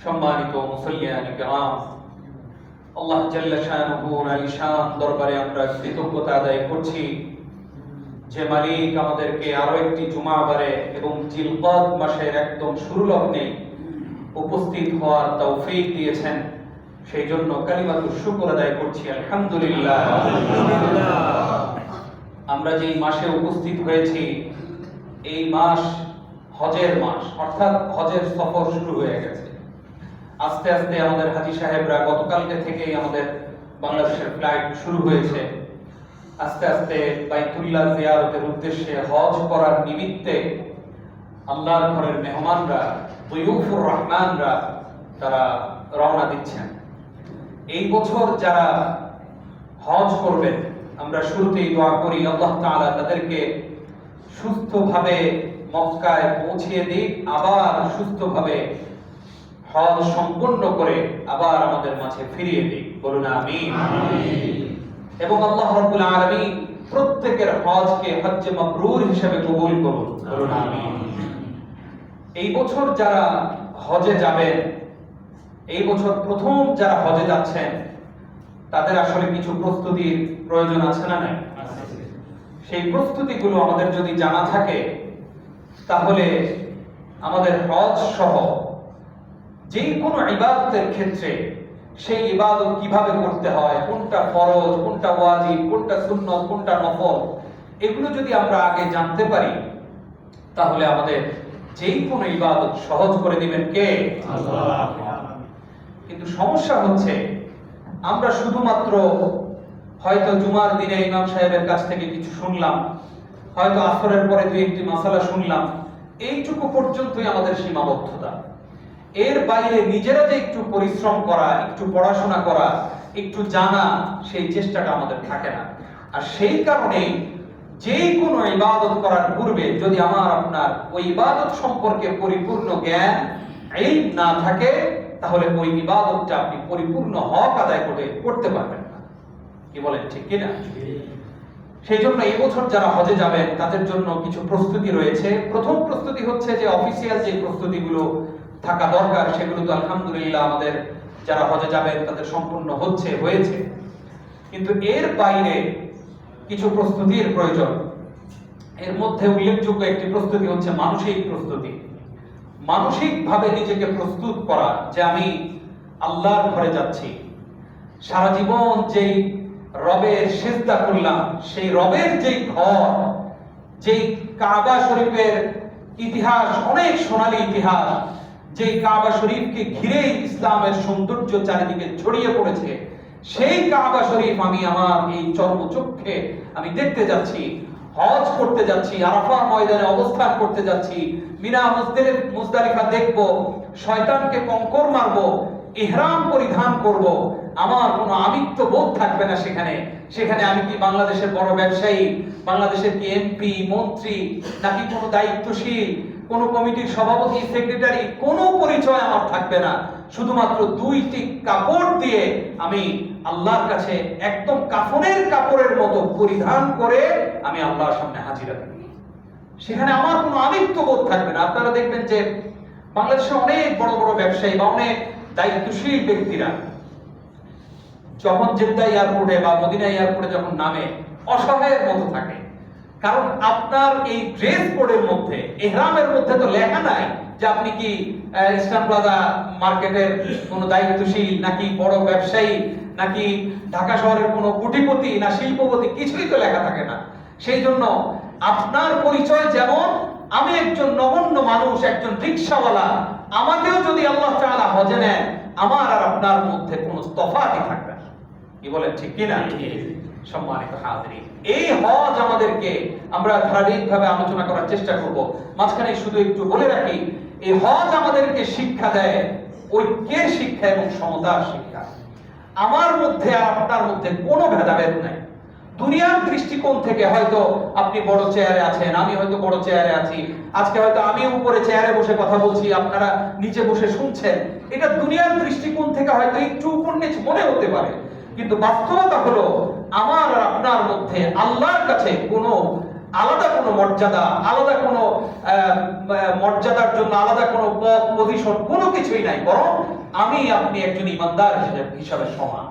সম্মানিত মুসল্লিয়ান কিরাম, আল্লাহ জাল্লা শানুহুর আলিশান দরবারে আমরা কৃতজ্ঞতা আদায় করছি যে মালিক আমাদেরকে আরো একটি জুমাবারে এবং জিলকাদ মাসের একদম শুরু লগ্নে উপস্থিত হওয়ার তৌফিক দিয়েছেন। সেই জন্য কালিমাতুশ শুকর আদায় করছি আলহামদুলিল্লাহ। আমরা যেই মাসে উপস্থিত হয়েছি এই মাস হজের মাস, অর্থাৎ হজের সফর শুরু হয়ে গেছে। আস্তে আস্তে আমাদের হাজী সাহেবরা গতকালকে থেকেই আমাদের বাংলাদেশের ফ্লাইট শুরু হয়েছে। আস্তে আস্তে বাইতুল্লাহ জিয়ারতের উদ্দেশ্যে হজ করার নিমিত্তে আল্লাহর ঘরের মেহমানরা, দুয়ুফুর রহমানরা তারা রওনা দিচ্ছেন। এই বছর যারা হজ করবেন, আমরা শুরুতেই দোয়া করি আল্লাহ তাআলা তাদেরকে সুস্থভাবে মক্কায় পৌঁছিয়ে দিক, আবার সুস্থভাবে হজ সম্পন্ন করে আবার আমাদের মাঝে ফিরিয়ে দিক। বলুন আমিন। এবং আল্লাহ রাব্বুল আলামিন প্রত্যেকের হজকে হজ্জে মাবরুর হিসেবে কবুল করুন। বলুন আমিন। এই বছর যারা হজে যাবেন, এই বছর প্রথম যারা হজে যাচ্ছেন, তাদের আসলে কিছু প্রস্তুতির প্রয়োজন আছে না নাই? সেই প্রস্তুতিগুলো আমাদের যদি জানা থাকে, তাহলে আমাদের হজ সহ যে কোনো ইবাদতের ক্ষেত্রে সেই ইবাদত কিভাবে করতে হয়, কোনটা ফরজ, কোনটা ওয়াজিব, কোনটা সুন্নত, কোনটা নফল, এগুলো যদি আমরা আগে জানতে পারি, তাহলে আমাদের যেই কোনো ইবাদত সহজ করে দিবেন কে? আল্লাহ। কিন্তু সমস্যা হচ্ছে আমরা শুধুমাত্র হয়তো জুমার দিনে ইমাম সাহেবের কাছ থেকে কিছু শুনলাম, হয়তো আসরের পরে দুই একটি মাসালা শুনলাম, এইটুকু পর্যন্তই আমাদের সীমাবদ্ধতা। এর বাইরে নিজেরা যে একটু পরিশ্রম করা, একটু পড়াশোনা করা, একটু জানা, সেই চেষ্টাটা আমাদের থাকে না। আর সেই কারণেই যে কোনো ইবাদত করার পূর্বে যদি আমার আপনার ওই ইবাদত সম্পর্কে পরিপূর্ণ জ্ঞান, ইলম না থাকে, তাহলে ওই ইবাদতটা আপনি পরিপূর্ণ হক আদায় করতে পারবেন না। কি বলেন, ঠিক কিনা? সেই জন্য এই বছর যারা হজে যাবেন তাদের জন্য কিছু প্রস্তুতি রয়েছে। প্রথম প্রস্তুতি হচ্ছে যে অফিসিয়াল যে প্রস্তুতিগুলো থাকা দরকার, সেগুলো তো আলহামদুলিল্লাহ আমাদের যারা হজে যাবেন তাদের সম্পূর্ণ হয়েছে। কিন্তু এর বাইরে কিছু প্রস্তুতির প্রয়োজন। এর মধ্যে উল্লেখযোগ্য একটি প্রস্তুতি হচ্ছে মানসিক প্রস্তুতি। মানসিকভাবে নিজেকে প্রস্তুত করা যে আমি আল্লাহর ঘরে যাচ্ছি, সারা জীবন যেই রবের সিজদা করলাম, সেই রবের যেই ঘর, যেই কাবা শরীফের ইতিহাস, অনেক সোনালী ইতিহাস, যেই কাবা শরীফকে ঘিরে ইসলামের সৌন্দর্য চারিদিকে ছড়িয়ে পড়েছে, সেই কাবা শরীফ আমি আমার এই চর্মচক্ষে আমি দেখতে যাচ্ছি, হজ করতে যাচ্ছি, আরাফা ময়দানে অবস্থান করতে যাচ্ছি, মিনা মুজদালিফা দেখব, শয়তানকে কঙ্কর মারব, ইহরাম পরিধান করব, আমার কোনো আমিত্ব বোধ থাকবে না সেখানে আমি কি বাংলাদেশের বড় ব্যবসায়ী, বাংলাদেশের কি এমপি, মন্ত্রী, নাকি কোনো দায়িত্বশীল, কোনো কমিটির সভাপতি, সেক্রেটারি, কোনো পরিচয় আমার থাকবে না। শুধুমাত্র দুইটি কাপড় দিয়ে আমি আল্লাহর কাছে একদম কাফনের কাপড়ের মতো পরিধান করে আমি আল্লাহর সামনে হাজির হব। সেখানে আমার কোনো আমিত্ব বোধ থাকবে না। আপনারা দেখবেন যে বাংলাদেশে অনেক বড় বড় ব্যবসায়ী বা অনেক দায়িত্বশীল ব্যক্তিরা যখন জেদ্দা এয়ারপোর্টে বা মদিনা এয়ারপোর্টে যখন নামে, অসহায়ের মতো থাকে। কারণ আপনার এই ড্রেস কোডের মধ্যে, ইহরামের মধ্যে তো লেখা নাই যে আপনি কি ইস্টার্ন প্লাজা মার্কেটের কোনো দায়িত্বশীল, নাকি বড় ব্যবসায়ী, নাকি ঢাকা শহরের কোনো কোটিপতি না শিল্পপতি, কিছুই তো লেখা থাকে না। সেই জন্য আপনার পরিচয় যেমন, আমি একজন নগণ্য মানুষ, একজন রিকশাওয়ালা, আমাকেও যদি আল্লাহ তাআলা হজে নেন, আমার আর আপনার মধ্যে কোনো তফাৎই থাকবে না। কি বলেন, ঠিক কিনা? সম্মানিত হাজিরিন, এই হজ আমাদেরকে আমরা ধারাবাহিকভাবে আলোচনা করার চেষ্টা করব। মাঝখানে শুধু একটু বলে রাখি, এই হজ আমাদেরকে শিক্ষা দেয় ঐক্যের শিক্ষা এবং সমতার শিক্ষা। আমার মধ্যে আর আপনার মধ্যে কোনো ভেদাভেদ নাই। দুনিয়ার দৃষ্টিকোণ থেকে হয়তো আপনি বড় চেয়ারে আছেন, আমি হয়তো বড় চেয়ারে আছি, আজকে হয়তো আমি উপরে চেয়ারে বসে কথা বলছি, আপনারা নিচে বসে শুনছেন। এটা দুনিয়ার দৃষ্টিকোণ থেকে হয়তো একটু উপর নিচ মনে হতে পারে, কিন্তু বাস্তবতা হলো আমার আর আপনার মধ্যে আল্লাহর কাছে কোনো আলাদা কোনো মর্যাদা, আলাদা কোনো মর্যাদার জন্য আলাদা কোনো পদ পজিশন কোনো কিছুই নাই, বরং আমি আপনি একজন ইমানদার হিসাবে সমান।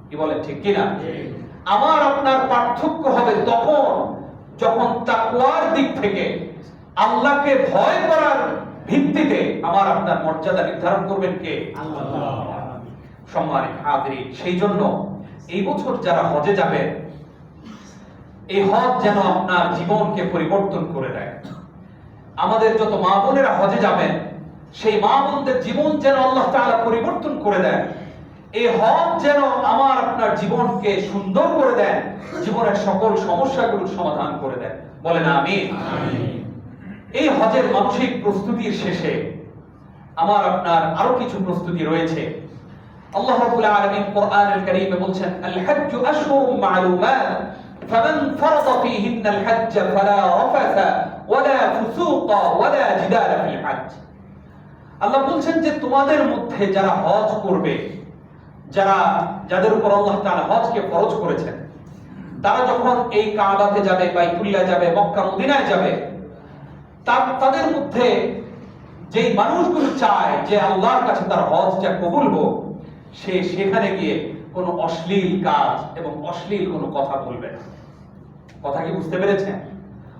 কি বলেন, ঠিক কিনা? আমার আপনার পার্থক্য হবে তখন যখন তাকওয়ার দিক থেকে আল্লাহকে ভয় করার ভিত্তিতে আমার আপনার মর্যাদা নির্ধারণ করবেন কে? আল্লাহ। সম্মানিত হাজিরিন, সেই জন্য এই বছর যারা হজে যাবে, এই হজ যেন আপনার জীবনকে পরিবর্তন করে দেয়। আমাদের যত মা বোনেরা হজে যাবেন, সেই মা বোনদের জীবন যেন আল্লাহ তাআলা পরিবর্তন করে দেয়। এই হজ যেন আমার আপনার জীবনকে সুন্দর করে দেয়, জীবনের সকল সমস্যাগুলোর সমাধান করে দেয়। বলেন আমিন। এই হজের মানসিক প্রস্তুতির শেষে আমার আপনার আরো কিছু প্রস্তুতি রয়েছে। আল্লাহ রাব্বুল আলামিন কোরআনুল কারীমে বলছেন, আল হজ্জু আশহুরুম মা'লুমাত ফামান ফারাদা ফীহিন্নাল হজ্জ ফালা রাফাসা ওয়ালা ফুসুকা ওয়ালা জিদালা ফিল হজ্জ। আল্লাহ বলছেন যে তোমাদের মধ্যে যারা হজ করবে, যাদের উপর আল্লাহ তাআলা হজকে ফরজ করেছেন, তারা যখন এই কাবাতে যাবে, বাইতুল্লাহ যাবে, মক্কা মদিনায় যাবে, তাদের মধ্যে যেই মানুষগুলো চায় যে আল্লাহর কাছে তার হজটা কবুল হোক, সে সেখানে গিয়ে কোনো অশ্লীল কাজ এবং অশ্লীল কোনো কথা বলবে না। কথা কি বুঝতে পেরেছেন?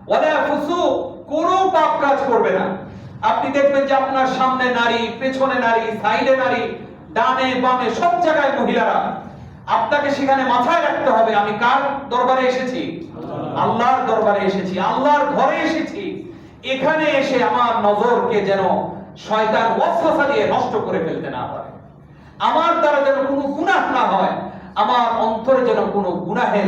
ওয়ালা ফুসুক, কোনো পাপ কাজ করবে না। আপনি দেখবেন যে আপনার সামনে নারী, পেছনে নারী, সাইডে নারী, ডানে বামে সব জায়গায় মহিলারা। আপনাকে সেখানে মাথায় রাখতে হবে, আমি কার দরবারে এসেছি? আল্লাহর দরবারে এসেছি, আল্লাহর ঘরে এসেছি। এখানে এসে আমার নজরকে যেন শয়তান ওয়াসওয়াসা দিয়ে নষ্ট করে ফেলতে না পারে, আমার দ্বারা যেন কোনো গুনাহ না হয়, আমার অন্তরে যেন কোনো গুনাহের